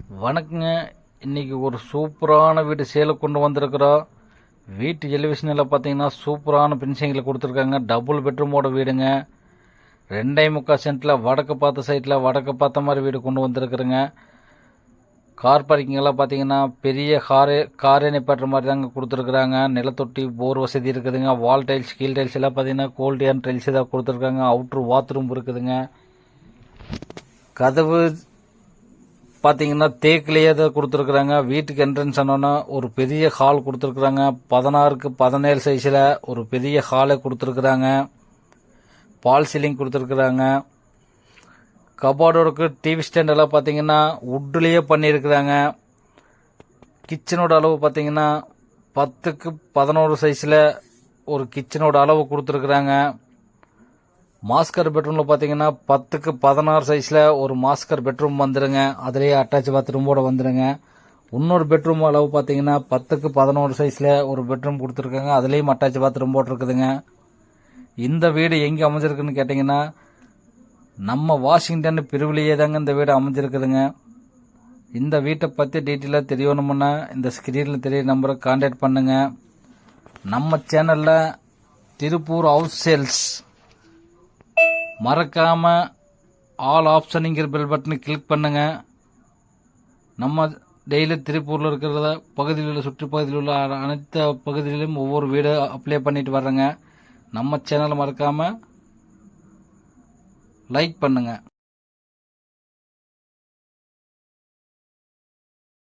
வணக்கங்க. இன்னைக்கு ஒரு சூப்பரான வீடு சேலுக்கு கொண்டு வந்திருக்கிறோம். வீட்டு எலிவேஷனில் பார்த்தீங்கன்னா சூப்பரான பினிஷிங்கில் கொடுத்துருக்காங்க. டபுள் பெட்ரூமோட வீடுங்க. 2.25 சென்ட்டில் வடக்கு பார்த்த சைட்டில் வடக்கு பார்த்த மாதிரி வீடு கொண்டு வந்திருக்குறேங்க. கார் பார்க்கிங் எல்லாம் பார்த்தீங்கன்னா பெரிய காரே நிப்பாட்டுற மாதிரி தாங்க கொடுத்துருக்குறாங்க. நிலத்தொட்டி போர் வசதி இருக்குதுங்க. வால் டைல்ஸ் கீழ் டைல்ஸ் எல்லாம் பார்த்தீங்கன்னா குவாலிட்டியான டைல்ஸ் தான் கொடுத்துருக்காங்க. அவுட்ரு பாத்ரூம் இருக்குதுங்க. கதவு பார்த்தீங்கன்னா தேக்கிலேயே தான் கொடுத்துருக்குறாங்க. வீட்டுக்கு என்ட்ரன்ஸ் ஆனோன்னா ஒரு பெரிய ஹால் கொடுத்துருக்குறாங்க. 16க்கு 17 சைஸில் ஒரு பெரிய ஹாலை கொடுத்துருக்குறாங்க. பால் சீலிங் கொடுத்துருக்குறாங்க. கபார்டோருக்கு டிவி ஸ்டாண்ட் எல்லாம் பார்த்தீங்கன்னா வுட்லேயே பண்ணியிருக்கிறாங்க. கிச்சனோட அளவு பார்த்தீங்கன்னா 10க்கு 11 சைஸில் ஒரு கிச்சனோட அளவு கொடுத்துருக்குறாங்க. மாஸ்கர் பெட்ரூமில் பார்த்தீங்கன்னா 10க்கு 16 சைஸில் ஒரு மாஸ்கர் பெட்ரூம் வந்துடுங்க. அதுலேயே அட்டாச் பாத்ரூமோட வந்துடுங்க. இன்னொரு பெட்ரூம் அளவு பார்த்தீங்கன்னா 10க்கு 11 சைஸில் ஒரு பெட்ரூம் கொடுத்துருக்காங்க. அதுலேயும் அட்டாச் பாத்ரூம் போட்டிருக்குதுங்க. இந்த வீடு எங்கே அமைஞ்சிருக்குன்னு கேட்டிங்கன்னா நம்ம வாஷிங்டன் பிரிவிலேயே தாங்க இந்த வீடு அமைஞ்சிருக்குதுங்க. இந்த வீட்டை பற்றி டீட்டெயிலாக தெரியணுமுன்னா இந்த ஸ்க்ரீனில் தெரிய நம்பரை கான்டாக்ட் பண்ணுங்கள். நம்ம சேனலில் திருப்பூர் ஹவுஸ் சேல்ஸ் மறக்காம ஆல் ஆப்ஷனுங்கிற பெல் பட்டனை கிளிக் பண்ணுங்க. நம்ம டெய்லி திருப்பூரில் இருக்கிற பகுதியில் உள்ள சுற்றுப்பகுதியில் உள்ள அனைத்து பகுதிகளிலும் ஒவ்வொரு வீடு அப்ளை பண்ணிட்டு வர்றேங்க. நம்ம சேனலை மறக்காம லைக் பண்ணுங்க.